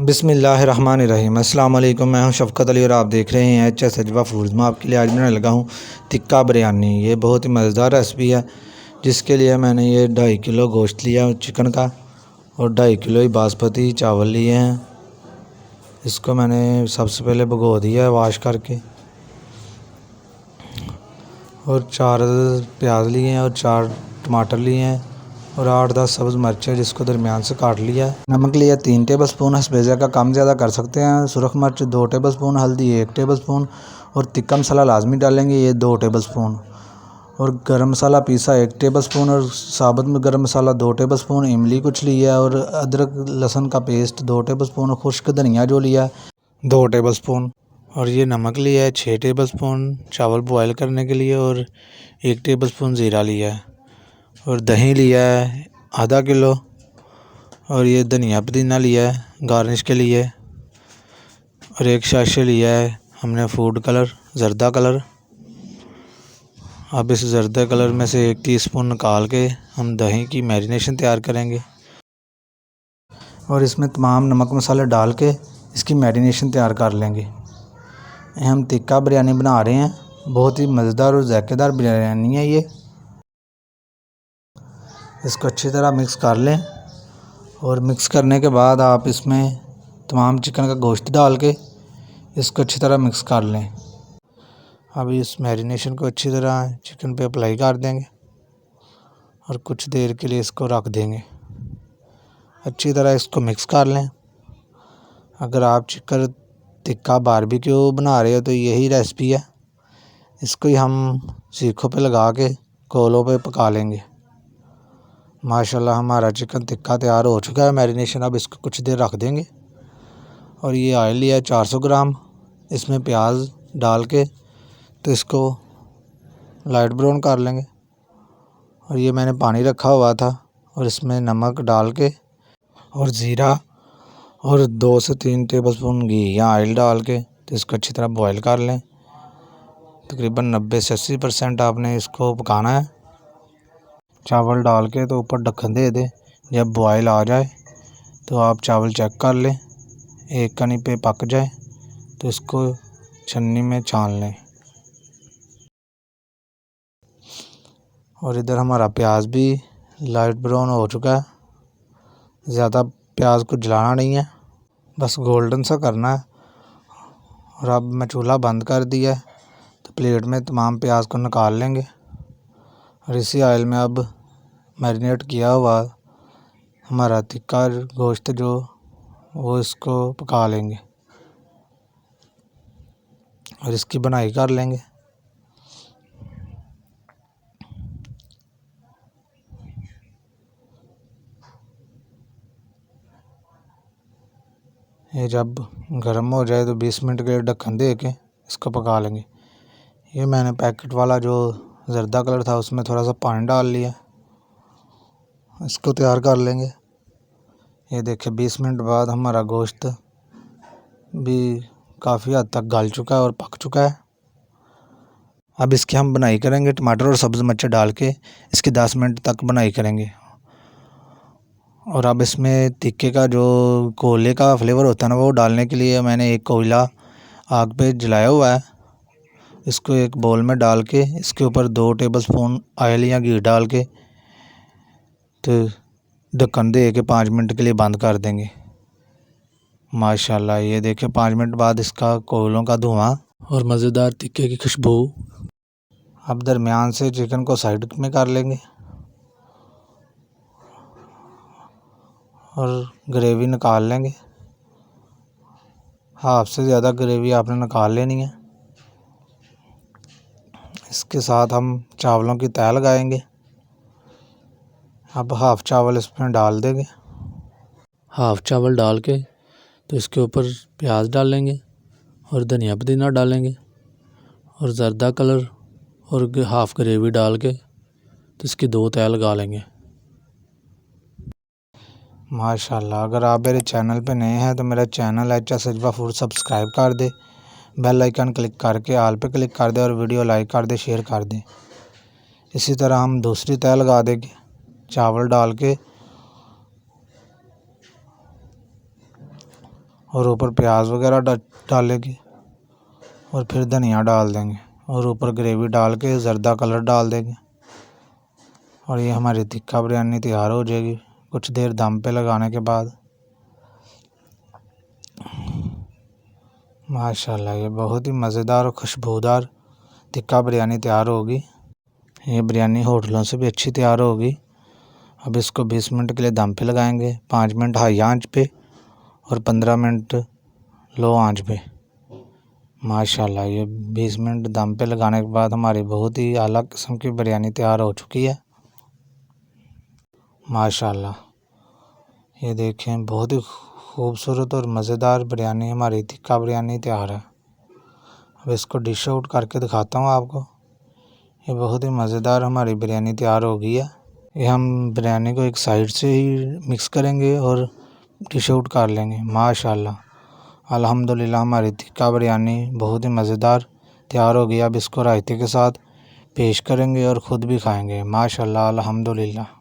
बिस्मिल्लाहिर्रहमानिर्रहीम। अस्सलाम वालेकुम। मैं हूं शफ़क़त अली और आप देख रहे हैं HS अजवा फूड्स। मैं आपके लिए आज बनाने लगा हूं टिक्का बिरयानी। ये बहुत ही मज़ेदार रेसिपी है, जिसके लिए मैंने ये 2.5 किलो गोश्त लिया चिकन का और 2.5 किलो ही बासमती चावल लिए हैं। इसको मैंने सबसे पहले भिगो दिया है वाश करके, और 4 प्याज लिए हैं और 4 टमाटर लिए हैं और 8-10 सब्ज़ मिर्च है जिसको दरमियान से काट लिया है। नमक लिया 3 टेबलस्पून, हस्बे का कम ज़्यादा कर सकते हैं। सुरख मिर्च 2 टेबलस्पून, हल्दी 1 टेबलस्पून और तिक्का मसाला लाजमी डालेंगे, ये 2 टेबलस्पून। और गरम मसाला पीसा 1 टेबलस्पून और साबुत में गरम मसाला 2 टेबलस्पून। इमली कुछ लिया है और अदरक लहसुन का पेस्ट 2 टेबलस्पून और खुश्क धनिया जो लिया है 2 टेबलस्पून। और ये नमक लिया है 6 टेबलस्पून चावल बॉयल करने के लिए, और 1 टेबलस्पून ज़ीरा लिया है। और दही लिया है आधा किलो, और ये धनिया पुदीना लिया है गार्निश के लिए। और 1 शाशे लिया है हमने फूड कलर ज़र्दा कलर। अब इस ज़र्दा कलर में से 1 टीस्पून निकाल के हम दही की मैरिनेशन तैयार करेंगे, और इसमें तमाम नमक मसाले डाल के इसकी मैरिनेशन तैयार कर लेंगे। हम टिक्का बिरयानी बना रहे हैं, बहुत ही मज़ेदार और ज़ायकेदार बिरयानी है ये। इसको अच्छी तरह मिक्स कर लें, और मिक्स करने के बाद आप इसमें तमाम चिकन का गोश्त डाल के इसको अच्छी तरह मिक्स कर लें। अब इस मैरिनेशन को अच्छी तरह चिकन पे अप्लाई कर देंगे और कुछ देर के लिए इसको रख देंगे। अच्छी तरह इसको मिक्स कर लें। अगर आप चिकन टिक्का बारबेक्यू बना रहे हो तो यही रेसिपी है। इसको ही हम सीखों पे लगा के कोलों पे पका लेंगे। माशाल्लाह हमारा चिकन टिक्का तैयार हो चुका है मैरिनेशन। अब इसको कुछ देर रख देंगे। और ये ऑयल लिया है 400 ग्राम, इसमें प्याज डाल के तो इसको लाइट ब्राउन कर लेंगे। और ये मैंने पानी रखा हुआ था और इसमें नमक डाल के और ज़ीरा और 2 से 3 टेबलस्पून घी या ऑयल डाल के तो इसको अच्छी तरह बॉयल कर लें। तकरीबन 90 से 80% आपने इसको पकाना है। चावल डाल के तो ऊपर ढक्कन दे दें। जब बॉयल आ जाए तो आप चावल चेक कर लें, एक कनी पे पक जाए तो इसको छन्नी में छान लें। और इधर हमारा प्याज भी लाइट ब्राउन हो चुका है। ज़्यादा प्याज को जलाना नहीं है, बस गोल्डन सा करना है। और अब मैं चूल्हा बंद कर दिया है, तो प्लेट में तमाम प्याज को निकाल लेंगे। और इसी ऑयल में अब मैरिनेट किया हुआ हमारा टिक्का गोश्त जो वो इसको पका लेंगे और इसकी बनाई कर लेंगे। ये जब गर्म हो जाए तो 20 मिनट के लिए ढक्कन दे के इसको पका लेंगे। ये मैंने पैकेट वाला जो ज़र्दा कलर था उसमें थोड़ा सा पानी डाल लिया, इसको तैयार कर लेंगे। ये देखिए 20 मिनट बाद हमारा गोश्त भी काफ़ी हद तक गल चुका है और पक चुका है। अब इसकी हम बनाई करेंगे, टमाटर और सब्ज़ मिर्च डाल के इसकी 10 मिनट तक बनाई करेंगे। और अब इसमें टिक्के का जो कोयले का फ्लेवर होता है ना, वो डालने के लिए मैंने एक कोयला आग पे जलाया हुआ है। इसको एक बोल में डाल के इसके ऊपर 2 टेबलस्पून ऑयल या घी डाल के तो ढक्कन दे के 5 मिनट के लिए बंद कर देंगे। माशाल्लाह ये देखिए 5 मिनट बाद इसका कोयलों का धुआं और मज़ेदार टिक्के की खुशबू। अब दरमियान से चिकन को साइड में कर लेंगे और ग्रेवी निकाल लेंगे। हाफ से ज़्यादा ग्रेवी आपने निकाल लेनी है। इसके साथ हम चावलों की तह लगाएंगे। अब हाफ़ चावल इसमें डाल देंगे। हाफ़ चावल डाल के तो इसके ऊपर प्याज डालेंगे और धनिया पुदीना डालेंगे और ज़र्दा कलर और हाफ़ ग्रेवी डाल के तो इसकी 2 तह लगा लेंगे। माशाल्लाह अगर आप मेरे चैनल पे नए हैं तो मेरा चैनल HS अजवा फूड सब्सक्राइब कर दे, बेल आइकन क्लिक करके आल पे क्लिक कर दे और वीडियो लाइक कर दे, शेयर कर दे। इसी तरह हम दूसरी तह लगा देंगे चावल डाल के। और ऊपर प्याज वगैरह डालेंगे और फिर धनिया डाल देंगे और ऊपर ग्रेवी डाल के ज़र्दा कलर डाल देंगे और ये हमारी टिक्का बिरयानी तैयार हो जाएगी कुछ देर दम पे लगाने के बाद। माशाल्लाह ये बहुत ही मज़ेदार और खुशबूदार टिक्का बिरयानी तैयार होगी। ये बिरयानी होटलों से भी अच्छी तैयार होगी। अब इसको 20 मिनट के लिए दम पे लगाएंगे, 5 मिनट हाई आंच पे और 15 मिनट लो आंच पे। माशाल्लाह ये 20 मिनट दम पे लगाने के बाद हमारी बहुत ही आला किस्म की बिरयानी तैयार हो चुकी है। माशाल्लाह ये देखें बहुत ही खूबसूरत और मज़ेदार बिरयानी हमारी टिक्का बिरयानी तैयार है। अब इसको डिश आउट करके दिखाता हूँ आपको। ये बहुत ही मज़ेदार हमारी बिरयानी तैयार हो गई है। ये हम बिरयानी को एक साइड से ही मिक्स करेंगे और डिश आउट कर लेंगे। माशाल्लाह अल्हम्दुलिल्लाह हमारी टिक्का बिरयानी बहुत ही मज़ेदार तैयार हो गई। अब इसको रायते के साथ पेश करेंगे और ख़ुद भी खाएंगे। माशाल्लाह अल्हम्दुलिल्लाह।